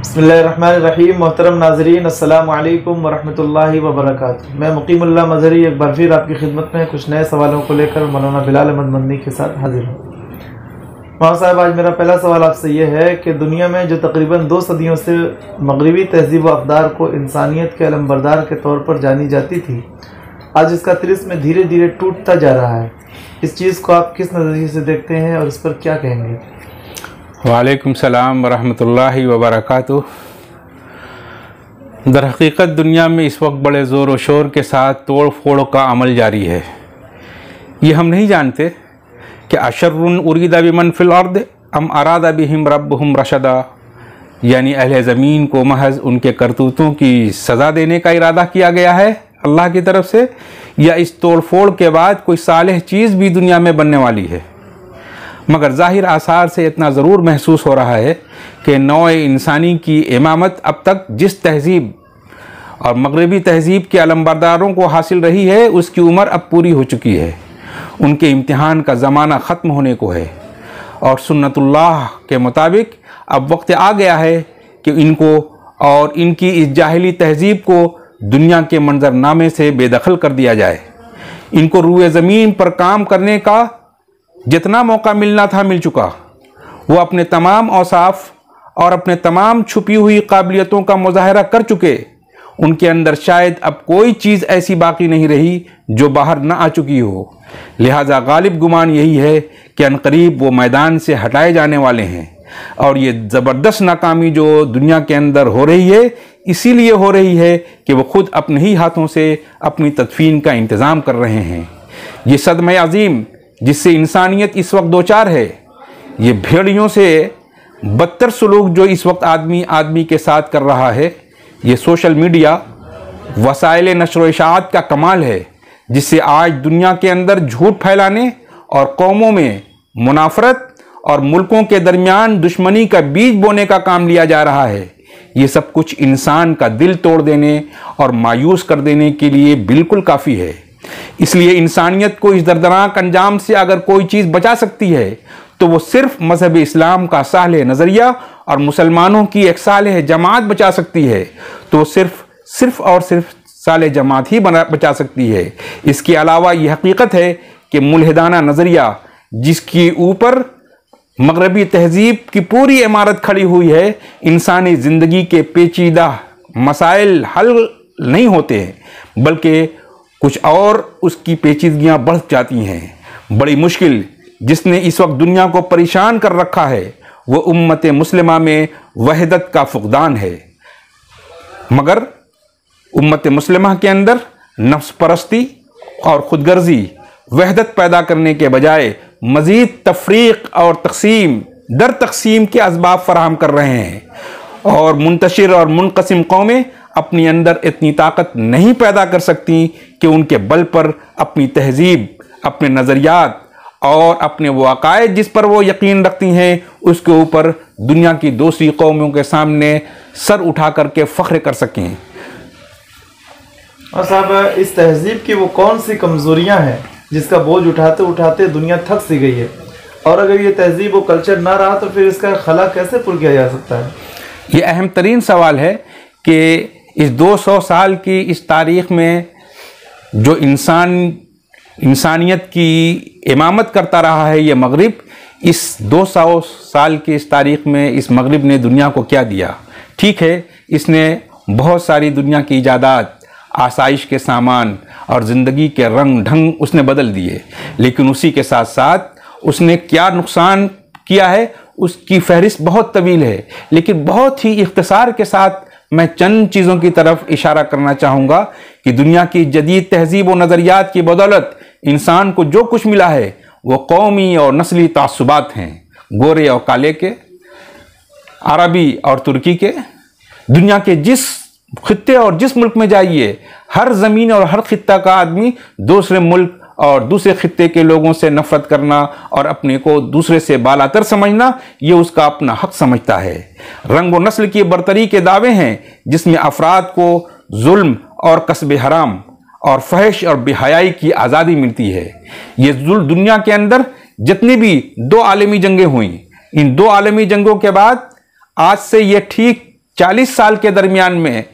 बिस्मिल्लाहिर्रहमानिर्रहीम। मोहतरम नाज़रीन, अस्सलामु अलैकुम वरहमतुल्लाहि वबरकातुहू। मैं मुक़ीमुल्लाह मज़हरी एक बार फिर आपकी खिदमत में कुछ नए सवालों को लेकर मौलाना बिलाल अहमद मदनी के साथ हाजिर हूँ। मौलाना साहब, आज मेरा पहला सवाल आपसे ये है कि दुनिया में जो तकरीबन 2 सदियों से मगरबी तहज़ीब व अक़दार को इंसानियत के अलमबरदार के तौर पर जानी जाती थी, आज इसका तिलिस्म धीरे धीरे टूटता जा रहा है। इस चीज़ को आप किस नज़रिए से देखते हैं और इस पर क्या कहेंगे? वालेकुम सलाम वरहमतुल्लाहि वबरकातुहू। दर हकीकत दुनिया में इस वक्त बड़े ज़ोर व शोर के साथ तोड़ फोड़ का अमल जारी है। ये हम नहीं जानते कि अशर्रुन उरीदा बिमन फिल अर्द अम अरादा बिहिम रब्बुहुम रशदा, यानी अहले ज़मीन को महज उनके करतूतों की सज़ा देने का इरादा किया गया है अल्लाह की तरफ से, या इस तोड़ फोड़ के बाद कोई सालेह चीज़ भी दुनिया में बनने वाली है। मगर ज़ाहिर आसार से इतना ज़रूर महसूस हो रहा है कि नौ इंसानी की इमामत अब तक जिस तहज़ीब और मगरबी तहज़ीब के अलमबरदारों को हासिल रही है, उसकी उम्र अब पूरी हो चुकी है। उनके इम्तिहान का ज़माना ख़त्म होने को है और सुन्नतुल्लाह के मुताबिक अब वक्त आ गया है कि इनको और इनकी इस जाहिली तहज़ीब को दुनिया के मंजरनामे से बेदखल कर दिया जाए। इनको रूए ज़मीन पर काम करने का जितना मौका मिलना था मिल चुका। वो अपने तमाम औसाफ और अपने तमाम छुपी हुई काबिलियतों का मुजाहरा कर चुके। उनके अंदर शायद अब कोई चीज़ ऐसी बाकी नहीं रही जो बाहर ना आ चुकी हो। लिहाजा गालिब गुमान यही है कि अनकरीब वो मैदान से हटाए जाने वाले हैं। और ये ज़बरदस्त नाकामी जो दुनिया के अंदर हो रही है, इसीलिए हो रही है कि वो खुद अपने ही हाथों से अपनी तदफीन का इंतज़ाम कर रहे हैं। ये सदमे अज़ीम जिससे इंसानियत इस वक्त दो चार है, ये भेड़ियों से बदतर सलूक जो इस वक्त आदमी के साथ कर रहा है, ये सोशल मीडिया वसाइल नशर व इशाअत का कमाल है, जिससे आज दुनिया के अंदर झूठ फैलाने और कौमों में मुनाफरत और मुल्कों के दरमियान दुश्मनी का बीज बोने का काम लिया जा रहा है। ये सब कुछ इंसान का दिल तोड़ देने और मायूस कर देने के लिए बिल्कुल काफ़ी है। इसलिए इंसानियत को इस दर्दनाक अंजाम से अगर कोई चीज़ बचा सकती है तो वो सिर्फ मज़हब इस्लाम का सालेह नज़रिया और मुसलमानों की एक सालेह जमात बचा सकती है। तो सिर्फ और सिर्फ सालेह जमात ही बचा सकती है। इसके अलावा ये हकीकत है कि मुल्हिदाना नज़रिया जिसकी ऊपर मगरबी तहज़ीब की पूरी इमारत खड़ी हुई है, इंसानी ज़िंदगी के पेचीदा मसाइल हल नहीं होते हैं, बल्कि कुछ और उसकी पेचीदगियाँ बढ़ जाती हैं। बड़ी मुश्किल जिसने इस वक्त दुनिया को परेशान कर रखा है वो उम्मत मुस्लिमा में वहदत का फुक़दान है। मगर उम्मत मुस्लिमा के अंदर नफ्स परस्ती और ख़ुदगर्ज़ी वहदत पैदा करने के बजाय मज़ीद तफरीक़ और तक़सीम दर तक़सीम के असबाब फराहम कर रहे हैं। और मुंतशिर और मुनक़सिम कौमें अपनी अंदर इतनी ताकत नहीं पैदा कर सकती कि उनके बल पर अपनी तहज़ीब, अपने नज़रियात और अपने वो अक़ायद जिस पर वो यकीन रखती हैं, उसके ऊपर दुनिया की दूसरी कौमों के सामने सर उठा करके फ़ख्र कर सकें। और साहब, इस तहज़ीब की वो कौन सी कमज़ोरियाँ हैं जिसका बोझ उठाते उठाते दुनिया थक सी गई है, और अगर ये तहज़ीब व कल्चर ना रहा तो फिर इसका खला कैसे पूरा किया जा सकता है? ये अहम तरीन सवाल है कि इस 200 साल की इस तारीख़ में जो इंसानियत की इमामत करता रहा है ये मगरिब, इस 200 साल की इस तारीख़ में इस मगरिब ने दुनिया को क्या दिया? ठीक है, इसने बहुत सारी दुनिया की इजादात, आसाइश के सामान और ज़िंदगी के रंग ढंग उसने बदल दिए, लेकिन उसी के साथ साथ उसने क्या नुकसान किया है उसकी फहरिस्त बहुत तवील है। लेकिन बहुत ही इख्तिसार के साथ मैं चंद चीज़ों की तरफ इशारा करना चाहूँगा कि दुनिया की जदीद तहज़ीब व नज़रियात की बदौलत इंसान को जो कुछ मिला है वो कौमी और नस्ली तासुबात हैं, गोरे और काले के, अरबी और तुर्की के। दुनिया के जिस खित्ते और जिस मुल्क में जाइए, हर ज़मीन और हर खित्ता का आदमी दूसरे मुल्क और दूसरे खित्ते के लोगों से नफ़रत करना और अपने को दूसरे से बालातर समझना, ये उसका अपना हक समझता है। रंग व नस्ल की बरतरी के दावे हैं जिसमें अफराद को जुल्म और कस्ब हराम और फहश और बेहयाई की आज़ादी मिलती है। ये दुनिया के अंदर जितनी भी 2 आलमी जंगें हुई, इन 2 आलमी जंगों के बाद आज से ये ठीक 40 साल के दरमियान में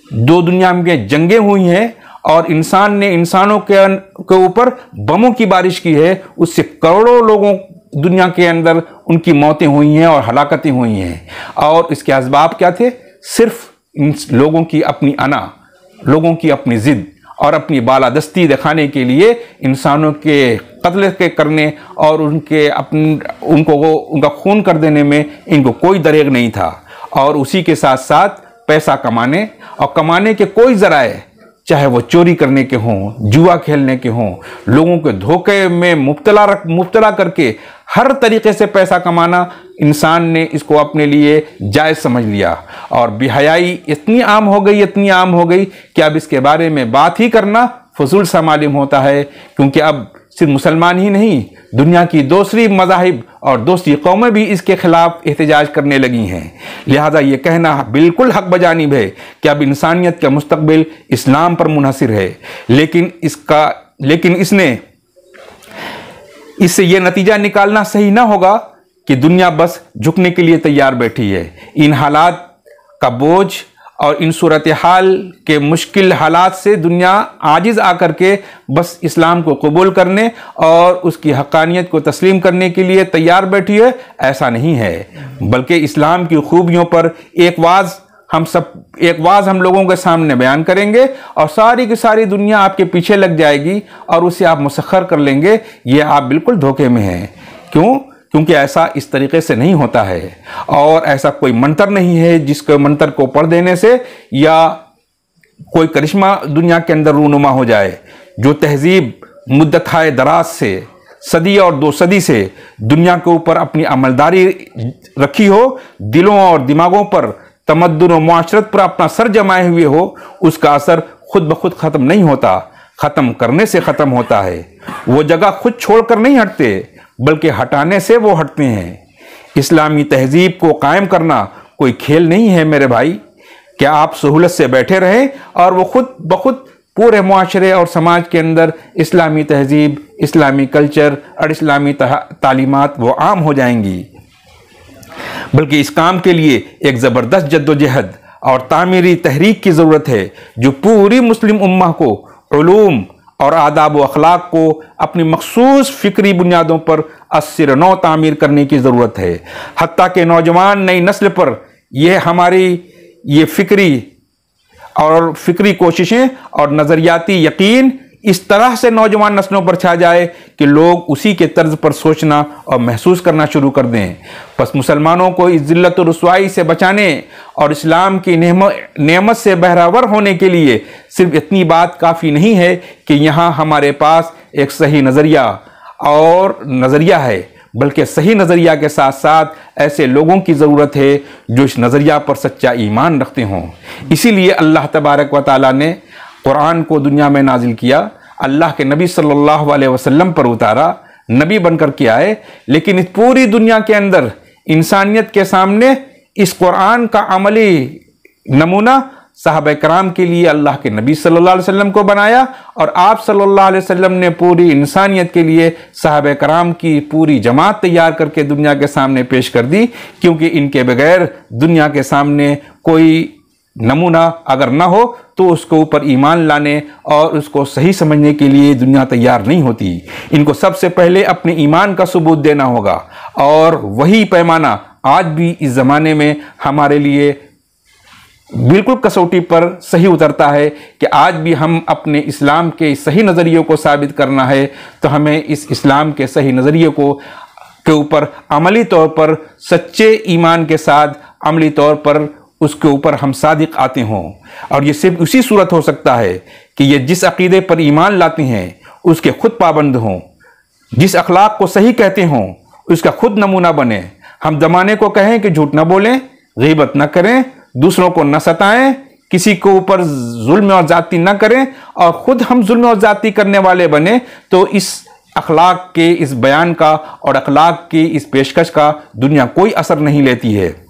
दो दुनिया में जंगें हुई हैं और इंसान ने इंसानों के ऊपर बमों की बारिश की है, उससे करोड़ों लोगों दुनिया के अंदर उनकी मौतें हुई हैं और हलाकतें हुई हैं। और इसके असबाब क्या थे? सिर्फ इन लोगों की अपनी अना, लोगों की अपनी जिद और अपनी बालादस्ती दिखाने के लिए इंसानों के कत्ल के करने और उनका खून कर देने में इनको कोई दरेग नहीं था। और उसी के साथ साथ पैसा कमाने और कमाने के कोई जराए, चाहे वो चोरी करने के हों, जुआ खेलने के हों, लोगों के धोखे में मुब्तला करके हर तरीके से पैसा कमाना, इंसान ने इसको अपने लिए जायज़ समझ लिया। और बेहयाई इतनी आम हो गई कि अब इसके बारे में बात ही करना फजूल सा मालूम होता है, क्योंकि अब सिर्फ मुसलमान ही नहीं, दुनिया की दूसरी मज़ाहिब और दूसरी कौमें भी इसके खिलाफ एहतजाज करने लगी हैं। लिहाजा ये कहना बिल्कुल हक बजानिब है कि अब इंसानियत का मुस्तकबिल इस्लाम पर मुनहसिर है। लेकिन इससे यह नतीजा निकालना सही ना होगा कि दुनिया बस झुकने के लिए तैयार बैठी है। इन हालात का बोझ और इन सूरत हाल के मुश्किल हालात से दुनिया आजिज़ आकर के बस इस्लाम को कबूल करने और उसकी हक़ानियत को तस्लीम करने के लिए तैयार बैठी है, ऐसा नहीं है। बल्कि इस्लाम की खूबियों पर एक वाज हम लोगों के सामने बयान करेंगे और सारी की सारी दुनिया आपके पीछे लग जाएगी और उसे आप मुसख्खर कर लेंगे। ये आप बिल्कुल धोखे में हैं। क्यों? क्योंकि ऐसा इस तरीके से नहीं होता है और ऐसा कोई मंत्र नहीं है जिसके मंत्र को पढ़ देने से या कोई करिश्मा दुनिया के अंदर रूनुमा हो जाए। जो तहजीब मुद्दत-ए दराज से सदी और 2 सदी से दुनिया के ऊपर अपनी अमलदारी रखी हो, दिलों और दिमागों पर, तमद्दुन और मुआशरत पर अपना सर जमाए हुए हो, उसका असर खुद ब खुद ख़त्म नहीं होता, ख़त्म करने से ख़त्म होता है। वो जगह खुद छोड़कर नहीं हटते, बल्कि हटाने से वो हटते हैं। इस्लामी तहजीब को कायम करना कोई खेल नहीं है मेरे भाई। क्या आप सहूलत से बैठे रहें और वो खुद ब खुद पूरे मुआशरे और समाज के अंदर इस्लामी तहजीब, इस्लामी कल्चर और इस्लामी तालीमात वो आम हो जाएंगी। बल्कि इस काम के लिए एक ज़बरदस्त जद्दोजहद और तामीरी तहरीक की ज़रूरत है, जो पूरी मुस्लिम उम्मा को उलूम और आदाब व अखलाक को अपनी मखसूस फ़िक्री बुनियादों पर अस्सिर नौ तामीर करने की ज़रूरत है। हत्ता के नौजवान नई नस्ल पर ये फ़िक्री कोशिशें और नज़रियाती यकीन इस तरह से नौजवान नस्लों पर छा जाए कि लोग उसी के तर्ज पर सोचना और महसूस करना शुरू कर दें। बस मुसलमानों को इस ज़िल्लत और रुसवाई से बचाने और इस्लाम की नेमत से बहरावर होने के लिए सिर्फ इतनी बात काफ़ी नहीं है कि यहाँ हमारे पास एक सही नज़रिया है, बल्कि सही नज़रिया के साथ साथ ऐसे लोगों की ज़रूरत है जो इस नज़रिया पर सच्चा ईमान रखते हों। इसीलिए अल्लाह तबारक व तआला ने कुरान को दुनिया में नाजिल किया, अल्लाह के नबी सल्लल्लाहु अलैहि वसल्लम पर उतारा, नबी बनकर के आए। लेकिन इस पूरी दुनिया के अंदर इंसानियत के सामने इस कुरान का अमली नमूना साहबा कराम के लिए अल्लाह के नबी सल्लल्लाहु अलैहि वसल्लम को बनाया और आप सल्लल्लाहु अलैहि वसल्लम ने पूरी इंसानियत के लिए साहबा कराम की पूरी जमात तैयार करके दुनिया के सामने पेश कर दी। क्योंकि इनके बगैर दुनिया के सामने कोई नमूना अगर ना हो तो उसके ऊपर ईमान लाने और उसको सही समझने के लिए दुनिया तैयार नहीं होती। इनको सबसे पहले अपने ईमान का सबूत देना होगा और वही पैमाना आज भी इस ज़माने में हमारे लिए बिल्कुल कसौटी पर सही उतरता है कि आज भी हम अपने इस्लाम के सही नज़रिए को साबित करना है तो हमें इस इस्लाम के सही नज़रिए के ऊपर अमली तौर पर सच्चे ईमान के साथ अमली तौर पर उसके ऊपर हम सादिक आते हों। और ये सिर्फ उसी सूरत हो सकता है कि ये जिस अकीदे पर ईमान लाते हैं उसके खुद पाबंद हों, जिस अखलाक को सही कहते हों उसका खुद नमूना बने। हम ज़माने को कहें कि झूठ न बोलें, गीबत न करें, दूसरों को न सताएं, किसी को ऊपर जुल्म और ज़्यादती न करें और ख़ुद हम जुल्म और ज़्यादती करने वाले बने, तो इस अखलाक के इस बयान का और अखलाक की इस पेशकश का दुनिया कोई असर नहीं लेती है।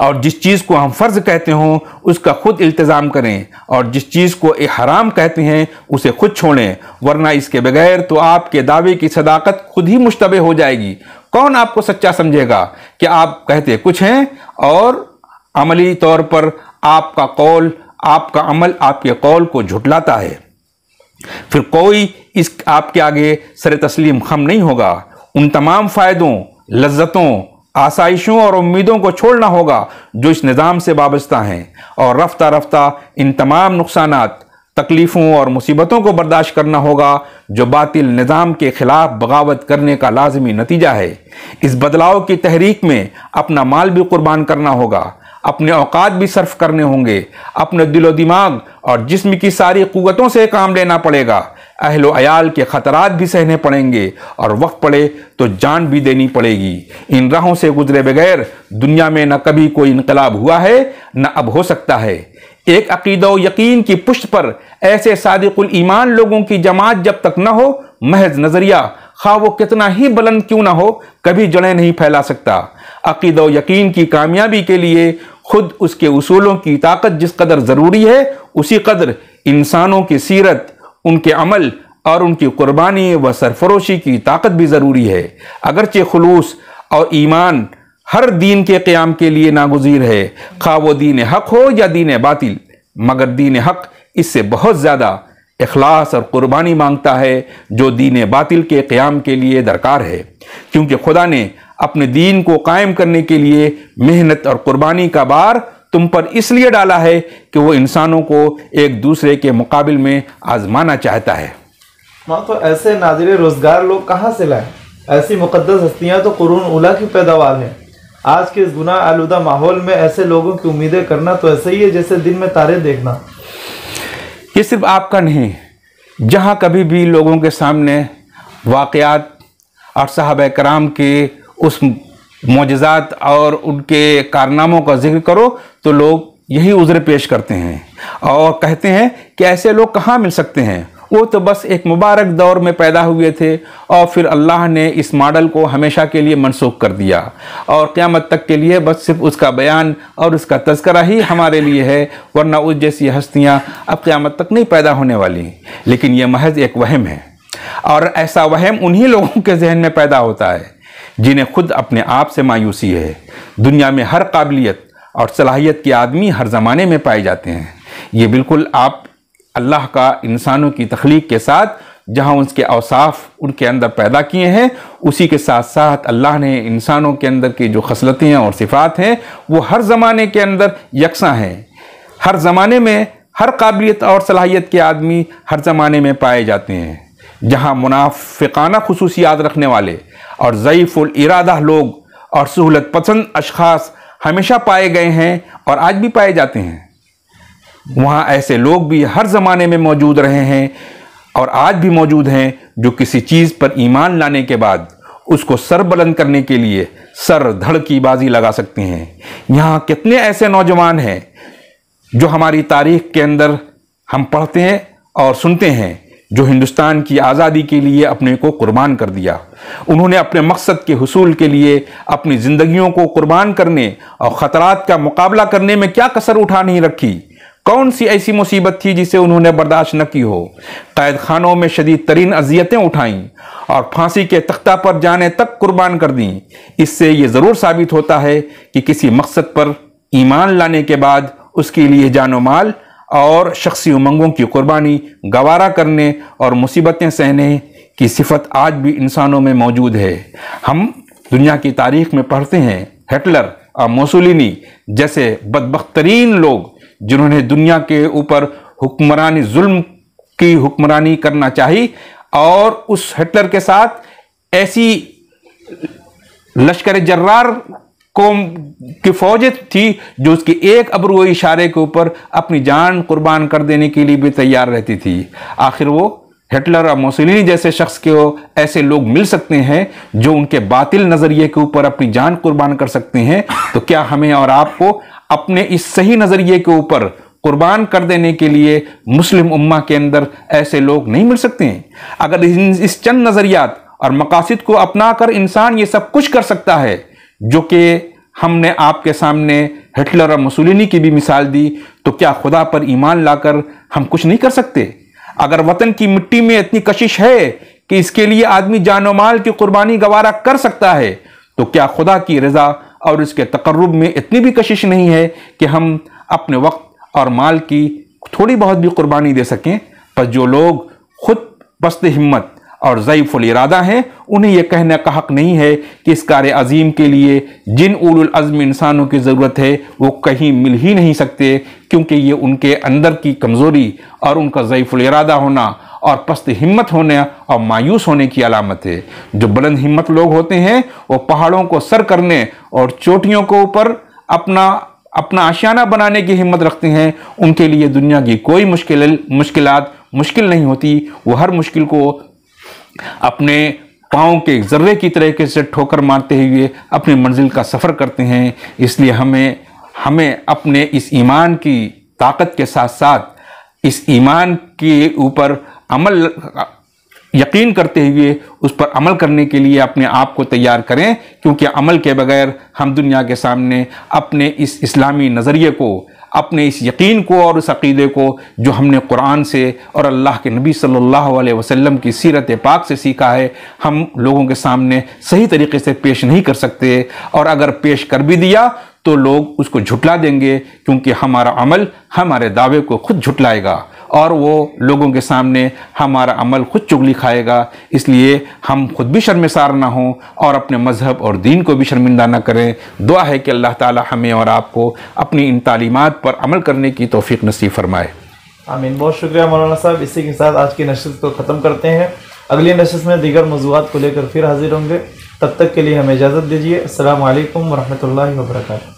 और जिस चीज़ को हम फ़र्ज़ कहते हों उसका खुद इल्तिज़ाम करें और जिस चीज़ को एक हराम कहते हैं उसे खुद छोड़ें, वरना इसके बगैर तो आपके दावे की सदाकत खुद ही मुश्तबह हो जाएगी। कौन आपको सच्चा समझेगा कि आप कहते कुछ हैं और अमली तौर पर आपका कौल, आपका अमल आपके कौल को झुटलाता है, फिर कोई इस आपके आगे सर तस्लीम खम नहीं होगा। उन तमाम फ़ायदों, लज्जतों, आसाइशों और उम्मीदों को छोड़ना होगा जो इस निज़ाम से वाबस्ता हैं, और रफ्ता रफ्ता इन तमाम नुकसानात, तकलीफ़ों और मुसीबतों को बर्दाश्त करना होगा जो बातिल निज़ाम के ख़िलाफ़ बगावत करने का लाजमी नतीजा है। इस बदलाव की तहरीक में अपना माल भी कुर्बान करना होगा, अपने औकात भी सर्फ करने होंगे, अपने दिलो दिमाग और जिस्म की सारी क़ुव्वतों से काम लेना पड़ेगा, अहलो अयाल के ख़तरात भी सहने पड़ेंगे और वक्त पड़े तो जान भी देनी पड़ेगी। इन राहों से गुजरे बगैर दुनिया में न कभी कोई इनकलाब हुआ है न अब हो सकता है। एक अकीदा व यकीन की पुष्ट पर ऐसे सादिकुल ईमान लोगों की जमात जब तक न हो, महज नज़रिया खा वो कितना ही बुलंद क्यों ना हो, कभी जड़ें नहीं फैला सकता। अकीदा व यकीन की कामयाबी के लिए खुद उसके उसूलों की ताकत जिस कदर ज़रूरी है, उसी कदर इंसानों की सीरत, उनके अमल और उनकी कुर्बानी व सरफरोशी की ताकत भी ज़रूरी है। अगरचे खुलूस और ईमान हर दीन के क़याम के लिए नागुज़ीर है, खा वो दीन हक़ हो या दीन बातिल, मगर दीन हक़ इससे बहुत ज़्यादा इखलास और कुर्बानी मांगता है जो दीन बातिल के क़याम के लिए दरकार है, क्योंकि खुदा ने अपने दीन को कायम करने के लिए मेहनत और कुर्बानी का बार तुम पर इसलिए डाला है कि वो इंसानों को एक दूसरे के मुकाबिल में आजमाना चाहता है। तो ऐसे नाज़िर रोज़गार लोग कहाँ से लाएं? ऐसी मुक़द्दस हस्तियाँ तो कुरून उला की पैदावार हैं। आज के इस गुनाह आलूदा माहौल में ऐसे लोगों की उम्मीदें करना तो ऐसा ही है जैसे दिन में तारे देखना। ये सिर्फ आपका नहीं, जहाँ कभी भी लोगों के सामने वाक़यात और सहाबा कराम के उस मोजज़ात और उनके कारनामों का जिक्र करो तो लोग यही उज़्र पेश करते हैं और कहते हैं कि ऐसे लोग कहाँ मिल सकते हैं, वो तो बस एक मुबारक दौर में पैदा हुए थे और फिर अल्लाह ने इस मॉडल को हमेशा के लिए मनसूख कर दिया और क़यामत तक के लिए बस सिर्फ उसका बयान और उसका तज़किरा ही हमारे लिए है, वरना उस जैसी हस्तियाँ अब क़यामत तक नहीं पैदा होने वाली। लेकिन यह महज एक वहम है, और ऐसा वहम उन्हीं लोगों के जहन में पैदा होता है जिन्हें खुद अपने आप से मायूसी है। दुनिया में हर काबिलियत और सलाहियत के आदमी हर ज़माने में पाए जाते हैं। ये बिल्कुल आप अल्लाह का इंसानों की तख्लीक के साथ जहाँ उसके औसाफ उनके अंदर पैदा किए हैं, उसी के साथ साथ अल्लाह ने इंसानों के अंदर की जो खसलतें और सिफ़ात हैं वो हर ज़माने के अंदर यकसा हैं। हर ज़माने में हर काबिलियत और सलाहियत के आदमी हर ज़माने में पाए जाते हैं। जहाँ मुनाफिकाना खुसूसियात रखने वाले और ज़ईफ़ुल इरादा लोग और सहूलत पसंद अशख़ास हमेशा पाए गए हैं और आज भी पाए जाते हैं, वहाँ ऐसे लोग भी हर ज़माने में मौजूद रहे हैं और आज भी मौजूद हैं जो किसी चीज़ पर ईमान लाने के बाद उसको सर बुलंद करने के लिए सर धड़ की बाजी लगा सकते हैं। यहाँ कितने ऐसे नौजवान हैं जो हमारी तारीख़ के अंदर हम पढ़ते हैं और सुनते हैं, जो हिंदुस्तान की आज़ादी के लिए अपने को कुर्बान कर दिया। उन्होंने अपने मकसद के हुसूल के लिए अपनी ज़िंदगियों को कुर्बान करने और ख़तरात का मुकाबला करने में क्या कसर उठा नहीं रखी। कौन सी ऐसी मुसीबत थी जिसे उन्होंने बर्दाश्त न की हो। कैद खानों में शदीद तरीन अजियतें उठाईं और फांसी के तख्ता पर जाने तक कुर्बान कर दी। इससे ये ज़रूर साबित होता है कि किसी मकसद पर ईमान लाने के बाद उसके लिए जानो माल और शख्सी उमंगों की कुर्बानी गवारा करने और मुसीबतें सहने की सिफत आज भी इंसानों में मौजूद है। हम दुनिया की तारीख़ में पढ़ते हैं हिटलर और मुसोलिनी जैसे बदबख्तरीन लोग जिन्होंने दुनिया के ऊपर हुक्मरानी जुल्म की हुक्मरानी करना चाही, और उस हिटलर के साथ ऐसी लश्कर जर्रार कौम की फौज थी जो उसके एक अब्रू इशारे के ऊपर अपनी जान कुर्बान कर देने के लिए भी तैयार रहती थी। आखिर वो हिटलर और मुसोलिनी जैसे शख्स के ऐसे लोग मिल सकते हैं जो उनके बातिल नज़रिए के ऊपर अपनी जान कुर्बान कर सकते हैं, तो क्या हमें और आपको अपने इस सही नज़रिए के ऊपर कुर्बान कर देने के लिए मुस्लिम उम्मा के अंदर ऐसे लोग नहीं मिल सकते हैं? अगर इस चंद नज़रियात और मकासद को अपना कर इंसान ये सब कुछ कर सकता है जो कि हमने आपके सामने हिटलर और मुसोलिनी की भी मिसाल दी, तो क्या खुदा पर ईमान लाकर हम कुछ नहीं कर सकते? अगर वतन की मिट्टी में इतनी कशिश है कि इसके लिए आदमी जानो माल की कुर्बानी गवारा कर सकता है, तो क्या खुदा की रज़ा और इसके तकर्रुब में इतनी भी कशिश नहीं है कि हम अपने वक्त और माल की थोड़ी बहुत भी कुर्बानी दे सकें। पर जो लोग खुद पस्त हिम्मत और ज़ईफ़ुल इरादा हैं, उन्हें यह कहने का हक़ नहीं है कि इस कार्य अजीम के लिए जिन उलुल अज़्म इंसानों की ज़रूरत है वो कहीं मिल ही नहीं सकते, क्योंकि ये उनके अंदर की कमज़ोरी और उनका ज़ईफ़ुल इरादा होना और पस्त हिम्मत होने और मायूस होने की अलामत है। जो बुलंद हिम्मत लोग होते हैं वो पहाड़ों को सर करने और चोटियों को ऊपर अपना आशियाना बनाने की हिम्मत रखते हैं। उनके लिए दुनिया की कोई मुश्किलात मुश्किल नहीं होती। वो हर मुश्किल को अपने पाँव के ज़र्रे की तरीके से ठोकर मारते हुए अपनी मंजिल का सफ़र करते हैं। इसलिए हमें अपने इस ईमान की ताकत के साथ साथ इस ईमान के ऊपर अमल यकीन करते हुए उस पर अमल करने के लिए अपने आप को तैयार करें, क्योंकि अमल के बगैर हम दुनिया के सामने अपने इस इस्लामी नज़रिए को, अपने इस यकीन को और उस अक़ीदे को जो हमने कुरान से और अल्लाह के नबी सल्लल्लाहु अलैहि वसल्लम की सीरत पाक से सीखा है, हम लोगों के सामने सही तरीके से पेश नहीं कर सकते। और अगर पेश कर भी दिया तो लोग उसको झुटला देंगे, क्योंकि हमारा अमल हमारे दावे को खुद झुटलाएगा और वो लोगों के सामने हमारा अमल खुद चुगली खाएगा। इसलिए हम खुद भी शर्मिसार ना हों और अपने मज़हब और दीन को भी शर्मिंदा ना करें। दुआ है कि अल्लाह ताला हमें और आपको अपनी इन तालीमात पर अमल करने की तौफीक नसीब फरमाए। आमीन। बहुत शुक्रिया मौलाना साहब। इसी के साथ आज की नशिस्त को ख़त्म करते हैं। अगली नशिस्त में दीगर मौज़ूआत को लेकर फिर हाजिर होंगे। तब तक के लिए हमें इजाज़त दीजिए। अस्सलामु अलैकुम वरहमतुल्लाहि वबरकातुहू।